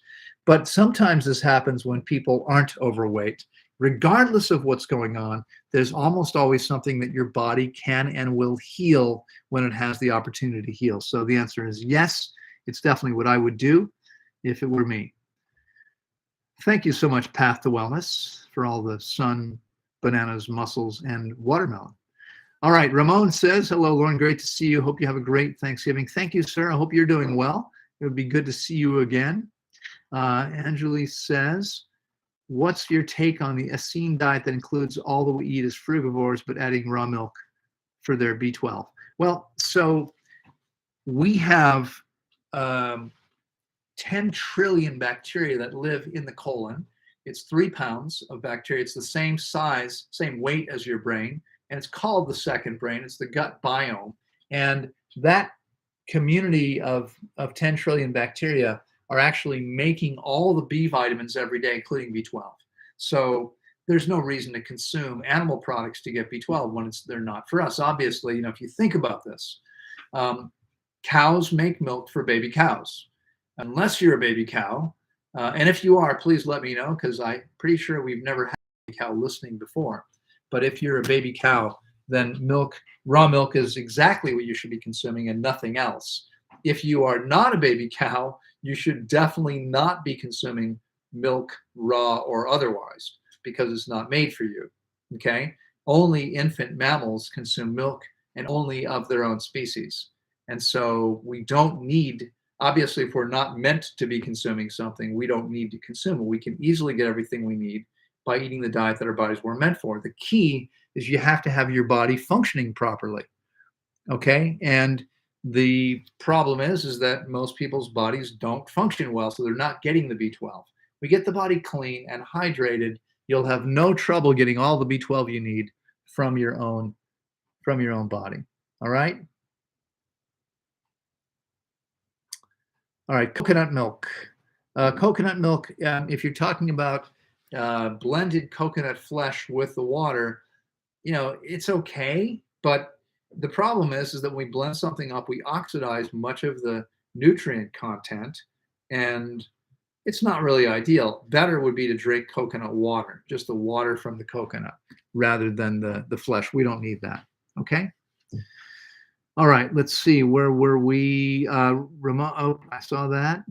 But sometimes this happens when people aren't overweight. Regardless of what's going on, there's almost always something that your body can and will heal when it has the opportunity to heal. So the answer is yes, it's definitely what I would do if it were me. Thank you so much, Path to Wellness, for all the sun, bananas, mussels, and watermelon. All right, Ramon says, hello, Loren, great to see you. Hope you have a great Thanksgiving. Thank you, sir. I hope you're doing well. It would be good to see you again. Angeli says, what's your take on the Essene diet that includes all that we eat as frugivores, but adding raw milk for their B12? Well, so we have 10 trillion bacteria that live in the colon. It's 3 pounds of bacteria. It's the same size, same weight as your brain, and it's called the second brain. It's the gut biome. And that community of 10 trillion bacteria are actually making all the B vitamins every day, including B12. So there's no reason to consume animal products to get B12 when they're not for us. Obviously, if you think about this, cows make milk for baby cows. Unless you're a baby cow, and if you are, please let me know, because I'm pretty sure we've never had a baby cow listening before. But if you're a baby cow, then raw milk is exactly what you should be consuming and nothing else. If you are not a baby cow, you should definitely not be consuming milk, raw or otherwise, because it's not made for you. Okay? Only infant mammals consume milk, and only of their own species. And so we don't need, obviously, if we're not meant to be consuming something, we don't need to consume it. We can easily get everything we need by eating the diet that our bodies were meant for. The key is you have to have your body functioning properly. Okay? And the problem is that most people's bodies don't function well, so they're not getting the B12. We get the body clean and hydrated, you'll have no trouble getting all the B12 you need from your own body. All right? All right, coconut milk. Coconut milk, if you're talking about blended coconut flesh with the water, it's okay, but the problem is that when we blend something up, we oxidize much of the nutrient content, and it's not really ideal. Better would be to drink coconut water, just the water from the coconut, rather than the flesh. We don't need that. Okay. All right. Let's see. Where were we? Oh, I saw that.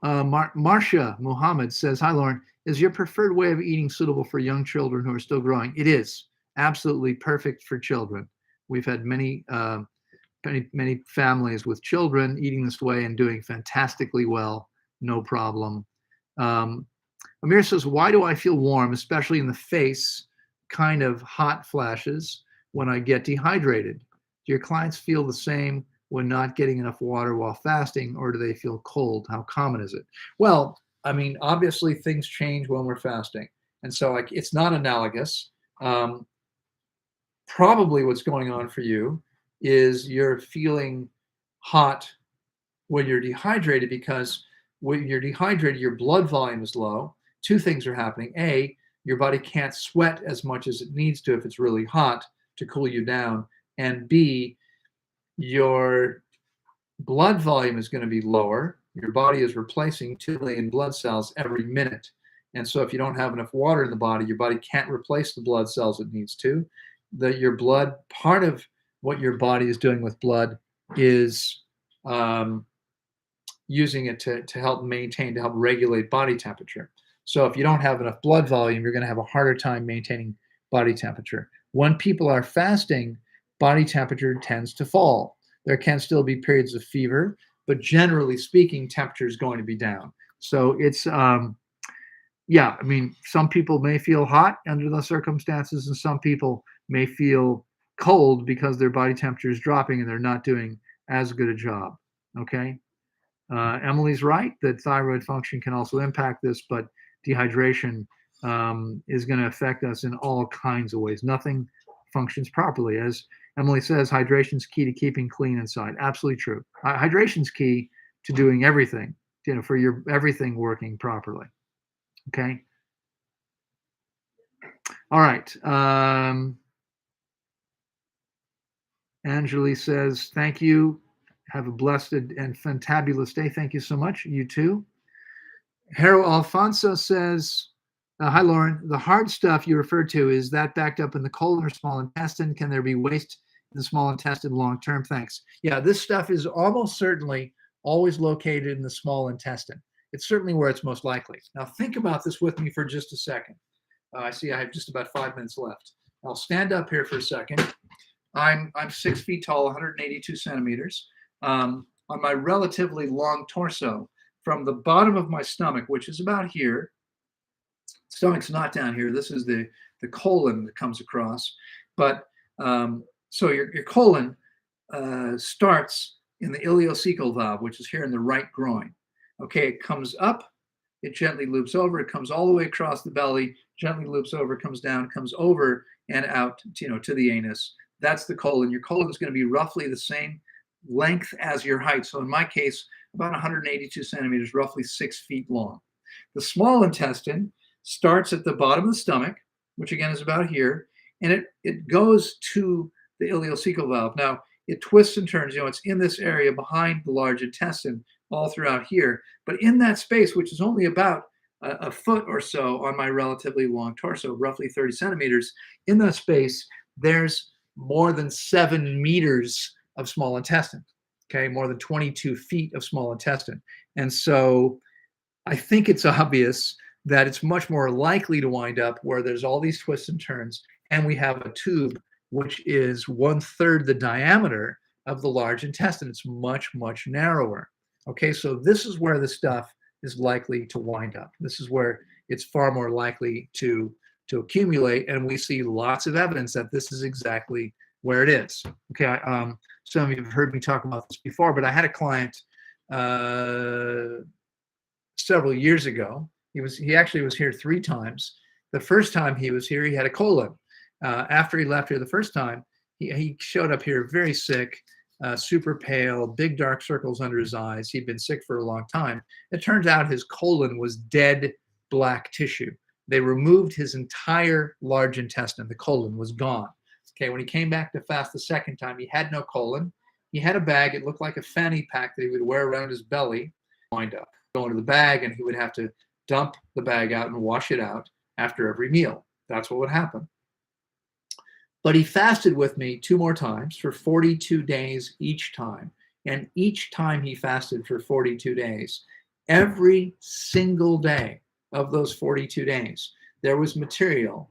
Marcia Muhammad says, "Hi, Loren. Is your preferred way of eating suitable for young children who are still growing?" It is absolutely perfect for children. We've had many families with children eating this way and doing fantastically well, no problem. Amir says, "Why do I feel warm, especially in the face, kind of hot flashes when I get dehydrated? Do your clients feel the same when not getting enough water while fasting, or do they feel cold? How common is it?" Well, I mean, obviously things change when we're fasting. And so like, it's not analogous. Probably what's going on for you is you're feeling hot when you're dehydrated, because when you're dehydrated, your blood volume is low. Two things are happening. A, your body can't sweat as much as it needs to if it's really hot to cool you down. And B, your blood volume is going to be lower. Your body is replacing 2 million blood cells every minute. And so if you don't have enough water in the body, your body can't replace the blood cells it needs to. Your blood, part of what your body is doing with blood is using it to help maintain, to help regulate body temperature. So if you don't have enough blood volume, you're going to have a harder time maintaining body temperature. When people are fasting, body temperature tends to fall. There can still be periods of fever, but generally speaking, temperature is going to be down. So it's, yeah, I mean, some people may feel hot under the circumstances, and some people may feel cold because their body temperature is dropping and they're not doing as good a job. Okay. Emily's right that thyroid function can also impact this, but dehydration is going to affect us in all kinds of ways. Nothing functions properly. As Emily says, hydration is key to keeping clean inside. Absolutely true. Hydration is key to doing everything, for your everything working properly. Okay. All right. Angeli says, "Thank you. Have a blessed and fantabulous day." Thank you so much. You too. Hero Alfonso says, "Hi, Loren. The hard stuff you referred to, is that backed up in the colon or small intestine? Can there be waste in the small intestine long term? Thanks." Yeah, this stuff is almost certainly always located in the small intestine. It's certainly where it's most likely. Now, think about this with me for just a second. I see I have just about 5 minutes left. I'll stand up here for a second. I'm 6 feet tall, 182 centimeters. On my relatively long torso, from the bottom of my stomach, which is about here, stomach's not down here. This is the colon that comes across. But so your colon starts in the ileocecal valve, which is here in the right groin. Okay, it comes up, it gently loops over, it comes all the way across the belly, gently loops over, comes down, comes over and out, to the anus. That's the colon. Your colon is going to be roughly the same length as your height. So in my case, about 182 centimeters, roughly 6 feet long. The small intestine starts at the bottom of the stomach, which again is about here, and it goes to the ileocecal valve. Now, it twists and turns, it's in this area behind the large intestine, all throughout here. But in that space, which is only about a foot or so on my relatively long torso, roughly 30 centimeters, in that space, there's more than 7 meters of small intestine, okay, more than 22 feet of small intestine. And so I think it's obvious that it's much more likely to wind up where there's all these twists and turns, and we have a tube which is 1/3 the diameter of the large intestine. It's much, much narrower. Okay, so this is where the stuff is likely to wind up. This is where it's far more likely to accumulate, and we see lots of evidence that this is exactly where it is. Okay, some of you have heard me talk about this before, but I had a client several years ago. He actually was here 3 times. The first time he was here, he had a colon. After he left here the first time, he showed up here very sick, super pale, big dark circles under his eyes. He'd been sick for a long time. It turns out his colon was dead black tissue. They removed his entire large intestine. The colon was gone. Okay, when he came back to fast the second time, he had no colon. He had a bag. It looked like a fanny pack that he would wear around his belly. Wind up. go into the bag, and he would have to dump the bag out and wash it out after every meal. That's what would happen. But he fasted with me 2 more times for 42 days each time. And each time he fasted for 42 days, every single day of those 42 days, there was material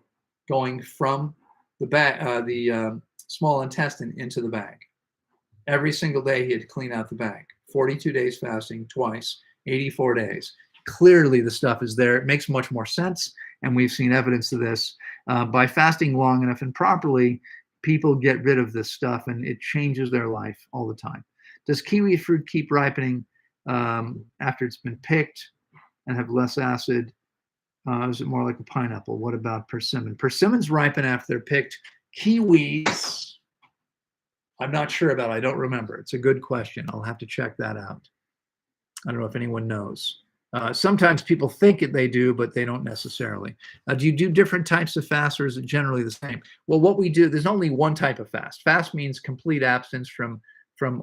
going from the small intestine into the bag. Every single day he had to clean out the bag. 42 days fasting, twice, 84 days. Clearly the stuff is there. It makes much more sense, and we've seen evidence of this. By fasting long enough and properly, people get rid of this stuff, and it changes their life all the time. Does kiwi fruit keep ripening after it's been picked and have less acid? Is it more like a pineapple? What about persimmon? Persimmons ripen after they're picked. Kiwis, I'm not sure about. I don't remember. It's a good question. I'll have to check that out. I don't know if anyone knows. Sometimes people think they do, but they don't necessarily. Do you do different types of fasts, or is it generally the same? Well, what we do, there's only one type of fast. Fast means complete abstinence from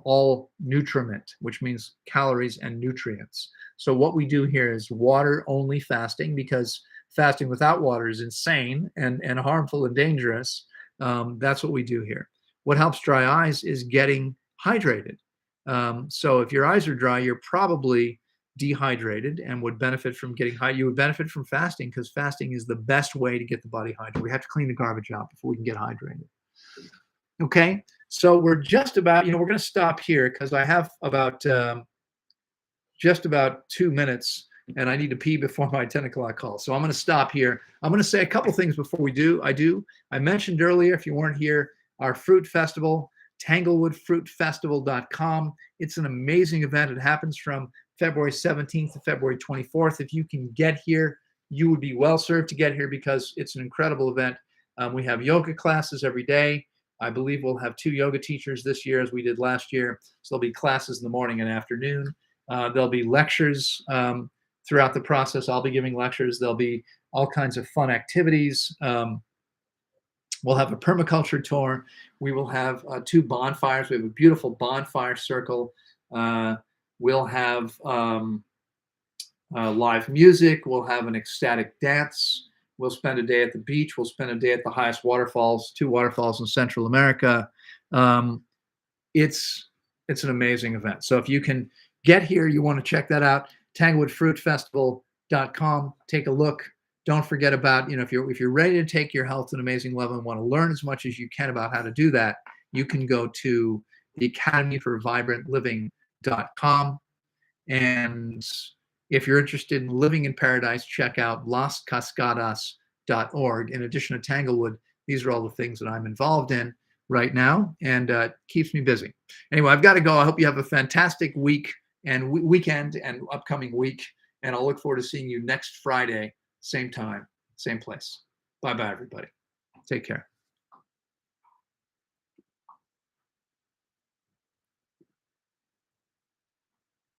all nutriment, which means calories and nutrients. So what we do here is water-only fasting, because fasting without water is insane and harmful and dangerous. That's what we do here. What helps dry eyes is getting hydrated. So if your eyes are dry, you're probably dehydrated and would benefit from getting high. You would benefit from fasting, because fasting is the best way to get the body hydrated. We have to clean the garbage out before we can get hydrated. Okay, so we're just about, we're going to stop here because I have about just about 2 minutes, and I need to pee before my 10 o'clock call. So I'm going to stop here. I'm going to say a couple things before we do. I mentioned earlier, if you weren't here, our fruit festival, tanglewoodfruitfestival.com. It's an amazing event. It happens from February 17th to February 24th. If you can get here, you would be well served to get here, because it's an incredible event. We have yoga classes every day. I believe we'll have 2 yoga teachers this year, as we did last year. So there'll be classes in the morning and afternoon. There'll be lectures throughout the process. I'll be giving lectures. There'll be all kinds of fun activities. We'll have a permaculture tour. We will have 2 bonfires. We have a beautiful bonfire circle. We'll have live music. We'll have an ecstatic dance. We'll spend a day at the beach. We'll spend a day at the highest waterfalls, 2 waterfalls in Central America. It's an amazing event. So if you can get here, you want to check that out, tanglewoodfruitfestival.com. Take a look. Don't forget about, if you're ready to take your health to an amazing level and want to learn as much as you can about how to do that, you can go to the academyforvibrantliving.com. And if you're interested in living in paradise, check out lascascadas.org. In addition to Tanglewood, these are all the things that I'm involved in right now, and keeps me busy. Anyway, I've got to go. I hope you have a fantastic week and weekend and upcoming week, and I'll look forward to seeing you next Friday, same time, same place. Bye-bye, everybody. Take care.